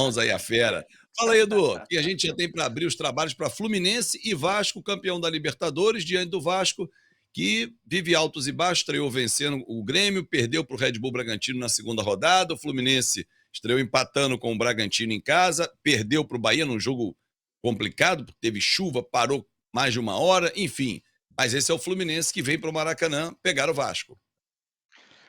Vamos aí a fera. Fala aí, Edu, que a gente já tem para abrir os trabalhos para Fluminense e Vasco, campeão da Libertadores, diante do Vasco, que vive altos e baixos, estreou vencendo o Grêmio, perdeu para o Red Bull Bragantino na segunda rodada, o Fluminense estreou empatando com o Bragantino em casa, perdeu para o Bahia num jogo complicado, porque teve chuva, parou mais de uma hora, enfim. Mas esse é o Fluminense que vem para o Maracanã pegar o Vasco.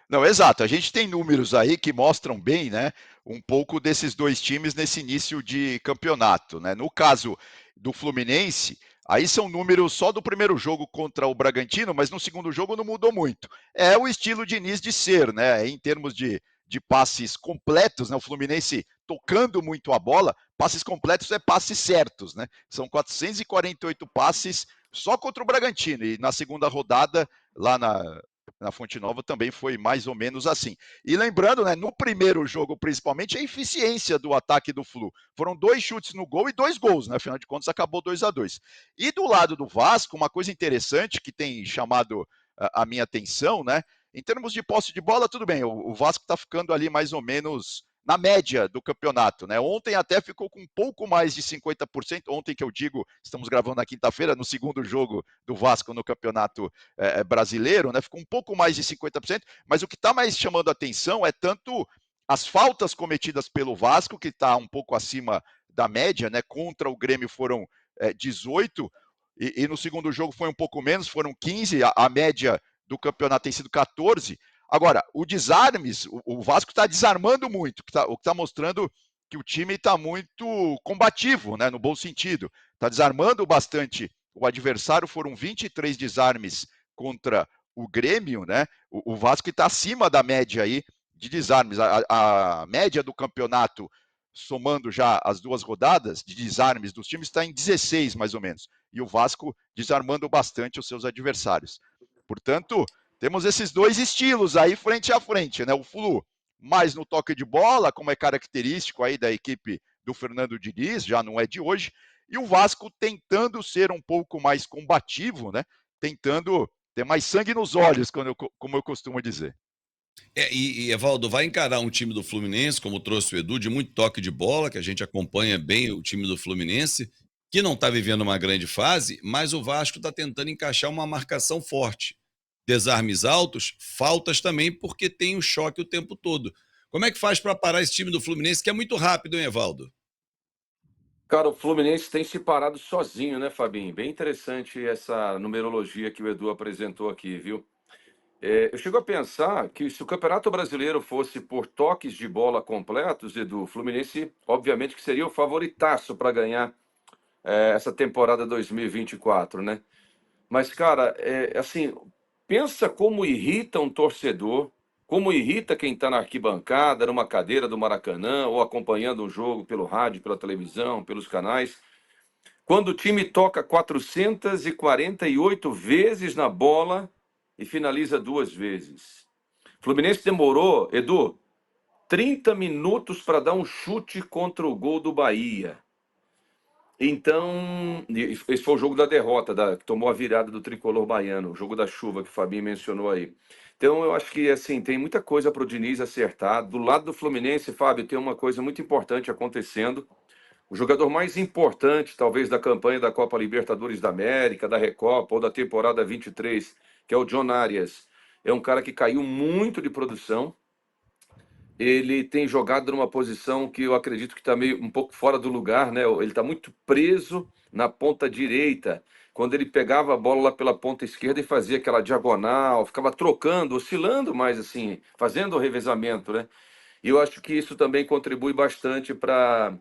Não, exato. A gente tem números aí que mostram bem, né, um pouco desses dois times nesse início de campeonato, né? No caso do Fluminense, aí são números só do primeiro jogo contra o Bragantino, mas no segundo jogo não mudou muito. É o estilo Diniz de ser, né? Em termos de passes completos, né? O Fluminense tocando muito a bola, passes completos é passes certos, né? São 448 passes só contra o Bragantino. E na segunda rodada, lá na Fonte Nova também foi mais ou menos assim. E lembrando, né, no primeiro jogo, principalmente, a eficiência do ataque do Flu. Foram 2 chutes no gol e 2 gols, né? Afinal de contas, acabou 2-2. E do lado do Vasco, uma coisa interessante que tem chamado a minha atenção, né? Em termos de posse de bola, tudo bem, o Vasco está ficando ali mais ou menos na média do campeonato, né? Ontem até ficou com um pouco mais de 50%. Ontem que eu digo, estamos gravando na quinta-feira, no segundo jogo do Vasco no campeonato brasileiro, né? Ficou um pouco mais de 50%, mas o que está mais chamando a atenção é tanto as faltas cometidas pelo Vasco, que está um pouco acima da média, né? Contra o Grêmio foram 18, e no segundo jogo foi um pouco menos, foram 15, a média do campeonato tem sido 14. Agora, o desarmes, o Vasco está desarmando muito, o que está mostrando que o time está muito combativo, né, no bom sentido. Está desarmando bastante o adversário, foram 23 desarmes contra o Grêmio, né? O Vasco está acima da média aí de desarmes. A média do campeonato, somando já as duas rodadas de desarmes dos times, está em 16, mais ou menos. E o Vasco desarmando bastante os seus adversários. Portanto, temos esses dois estilos aí frente a frente, né? O Flu mais no toque de bola, como é característico aí da equipe do Fernando Diniz, já não é de hoje, e o Vasco tentando ser um pouco mais combativo, né? Tentando ter mais sangue nos olhos, como eu costumo dizer. Evaldo, vai encarar um time do Fluminense, como trouxe o Edu, de muito toque de bola, que a gente acompanha bem o time do Fluminense, que não está vivendo uma grande fase, mas o Vasco está tentando encaixar uma marcação forte. Desarmes altos, faltas também, porque tem o choque o tempo todo. Como é que faz para parar esse time do Fluminense, que é muito rápido, hein, Evaldo? Cara, o Fluminense tem se parado sozinho, né, Fabinho? Bem interessante essa numerologia que o Edu apresentou aqui, viu? Eu chego a pensar que se o Campeonato Brasileiro fosse por toques de bola completos, Edu, o Fluminense, obviamente, que seria o favoritaço para ganhar essa temporada 2024, né? Mas, cara, assim, pensa como irrita um torcedor, como irrita quem está na arquibancada, numa cadeira do Maracanã, ou acompanhando o jogo pelo rádio, pela televisão, pelos canais, quando o time toca 448 vezes na bola e finaliza 2 vezes. Fluminense demorou, Edu, 30 minutos para dar um chute contra o gol do Bahia. Então, esse foi o jogo da derrota, que tomou a virada do tricolor baiano, o jogo da chuva que o Fabinho mencionou aí. Então, eu acho que assim tem muita coisa para o Diniz acertar. Do lado do Fluminense, Fábio, tem uma coisa muito importante acontecendo. O jogador mais importante, talvez, da campanha da Copa Libertadores da América, da Recopa ou da temporada 23, que é o John Arias, é um cara que caiu muito de produção. Ele tem jogado numa posição que eu acredito que está meio um pouco fora do lugar, né? Ele está muito preso na ponta direita. Quando ele pegava a bola lá pela ponta esquerda e fazia aquela diagonal, ficava trocando, oscilando mais assim, fazendo o revezamento, né? E eu acho que isso também contribui bastante para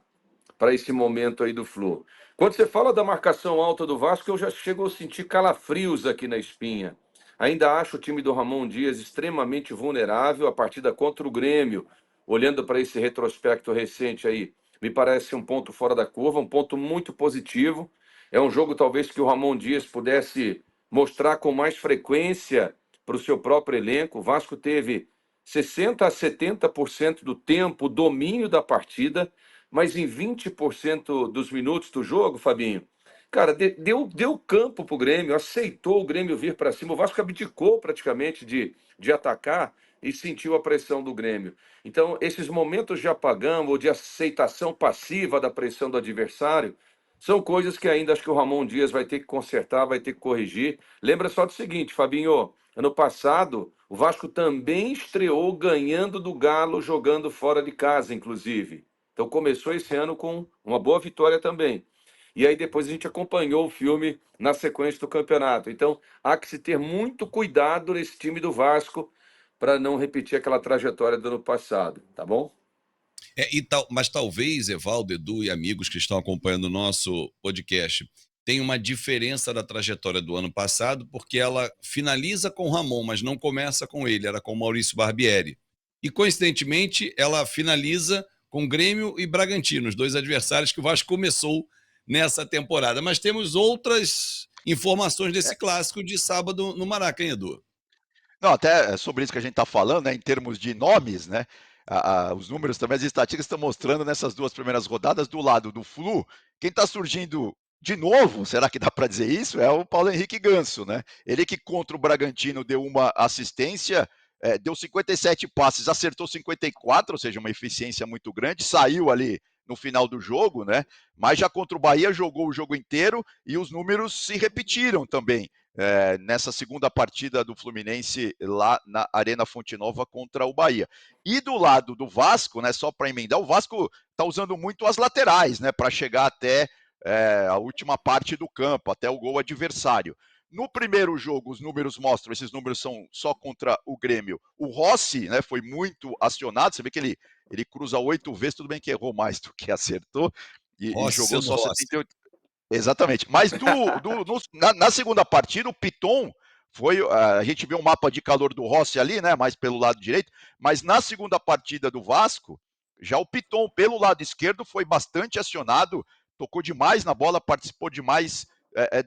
esse momento aí do Flu. Quando você fala da marcação alta do Vasco, eu já chego a sentir calafrios aqui na espinha. Ainda acho o time do Ramon Dias extremamente vulnerável. A partida contra o Grêmio, olhando para esse retrospecto recente aí, me parece um ponto fora da curva, um ponto muito positivo. É um jogo talvez que o Ramon Dias pudesse mostrar com mais frequência para o seu próprio elenco. O Vasco teve 60 a 70% do tempo, o domínio da partida, mas em 20% dos minutos do jogo, Fabinho, cara, deu campo pro Grêmio, aceitou o Grêmio vir para cima. O Vasco abdicou praticamente de atacar, e sentiu a pressão do Grêmio. Então, esses momentos de apagão ou de aceitação passiva da pressão do adversário são coisas que ainda acho que o Ramon Dias vai ter que consertar, vai ter que corrigir. Lembra só do seguinte, Fabinho, ano passado o Vasco também estreou ganhando do Galo, jogando fora de casa, inclusive. Então começou esse ano com uma boa vitória também. E aí depois a gente acompanhou o filme na sequência do campeonato. Então há que se ter muito cuidado nesse time do Vasco para não repetir aquela trajetória do ano passado, tá bom? Mas talvez, Evaldo, Edu e amigos que estão acompanhando o nosso podcast, tem uma diferença da trajetória do ano passado, porque ela finaliza com o Ramon, mas não começa com ele, era com o Maurício Barbieri. E, coincidentemente, ela finaliza com Grêmio e Bragantino, os dois adversários que o Vasco começou nessa temporada. Mas temos outras informações desse clássico de sábado no Maracanã, Edu. Não, até sobre isso que a gente está falando, né, em termos de nomes, né, os números também, as estatísticas estão mostrando nessas duas primeiras rodadas, do lado do Flu, quem está surgindo de novo, será que dá para dizer isso? É o Paulo Henrique Ganso, né? Ele que contra o Bragantino deu uma assistência, deu 57 passes, acertou 54, ou seja, uma eficiência muito grande, saiu ali no final do jogo, né? Mas já contra o Bahia jogou o jogo inteiro e os números se repetiram também. Nessa segunda partida do Fluminense lá na Arena Fonte Nova contra o Bahia. E do lado do Vasco, né, só para emendar, o Vasco está usando muito as laterais, né, para chegar até a última parte do campo, até o gol adversário. No primeiro jogo, os números mostram, esses números são só contra o Grêmio. O Rossi, né, foi muito acionado, você vê que ele cruza 8 vezes, tudo bem que errou mais do que acertou, e jogou só 78. Exatamente. Mas na segunda partida, o Piton foi. A gente viu um mapa de calor do Rossi ali, né? Mais pelo lado direito. Mas na segunda partida do Vasco, já o Piton, pelo lado esquerdo, foi bastante acionado, tocou demais na bola, participou demais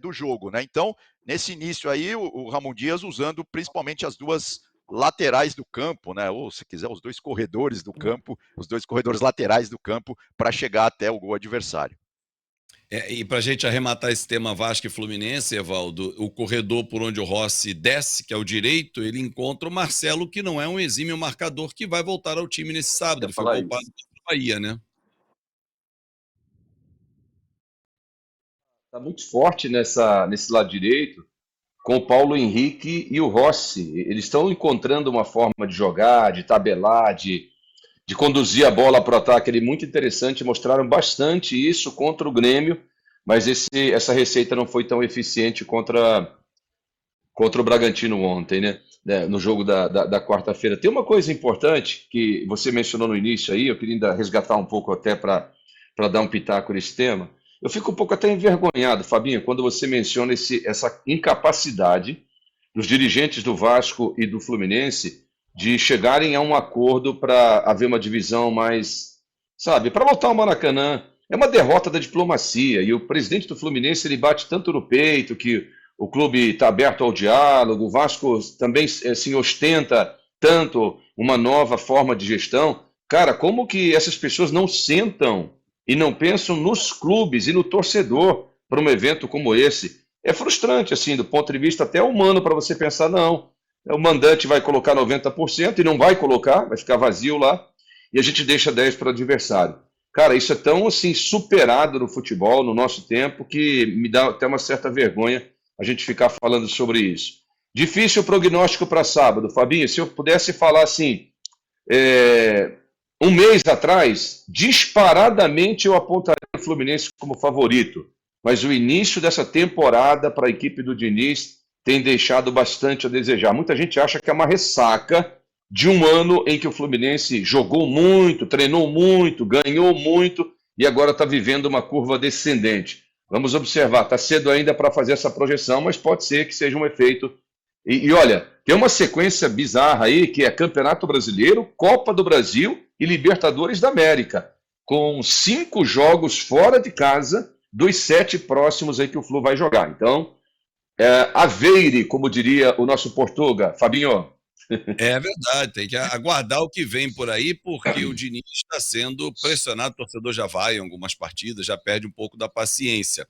do jogo, né? Então, nesse início aí, o Ramon Dias usando principalmente as duas laterais do campo, né? Ou, se quiser, os dois corredores do campo, os dois corredores laterais do campo, para chegar até o gol adversário. E para a gente arrematar esse tema Vasco e Fluminense, Evaldo, o corredor por onde o Rossi desce, que é o direito, ele encontra o Marcelo, que não é um exímio marcador, que vai voltar ao time nesse sábado. Ele foi poupado pelo Bahia, né? Está muito forte nesse lado direito, com o Paulo Henrique e o Rossi. Eles estão encontrando uma forma de jogar, de tabelar, de conduzir a bola para o ataque ali muito interessante. Mostraram bastante isso contra o Grêmio, mas essa receita não foi tão eficiente contra o Bragantino ontem, né? No jogo da quarta-feira. Tem uma coisa importante que você mencionou no início aí, eu queria ainda resgatar um pouco até para dar um pitaco nesse tema. Eu fico um pouco até envergonhado, Fabinho, quando você menciona essa incapacidade dos dirigentes do Vasco e do Fluminense de chegarem a um acordo para haver uma divisão mais, sabe, para voltar ao Maracanã. É uma derrota da diplomacia, e o presidente do Fluminense ele bate tanto no peito que o clube está aberto ao diálogo, o Vasco também assim, ostenta tanto uma nova forma de gestão. Cara, como que essas pessoas não sentam e não pensam nos clubes e no torcedor para um evento como esse? É frustrante, assim, do ponto de vista até humano, para você pensar, não, o mandante vai colocar 90% e não vai colocar, vai ficar vazio lá, e a gente deixa 10% para o adversário. Cara, isso é tão assim superado no futebol, no nosso tempo, que me dá até uma certa vergonha a gente ficar falando sobre isso. Difícil o prognóstico para sábado, Fabinho. Se eu pudesse falar assim, um mês atrás, disparadamente eu apontaria o Fluminense como favorito. Mas o início dessa temporada para a equipe do Diniz tem deixado bastante a desejar. Muita gente acha que é uma ressaca de um ano em que o Fluminense jogou muito, treinou muito, ganhou muito e agora está vivendo uma curva descendente. Vamos observar, está cedo ainda para fazer essa projeção, mas pode ser que seja um efeito. E olha, tem uma sequência bizarra aí, que é Campeonato Brasileiro, Copa do Brasil e Libertadores da América, com 5 jogos fora de casa dos 7 próximos aí que o Flu vai jogar. Então, Aveire, como diria o nosso Portuga, Fabinho. É verdade, tem que aguardar o que vem por aí, porque o Diniz está sendo pressionado, o torcedor já vai em algumas partidas, já perde um pouco da paciência.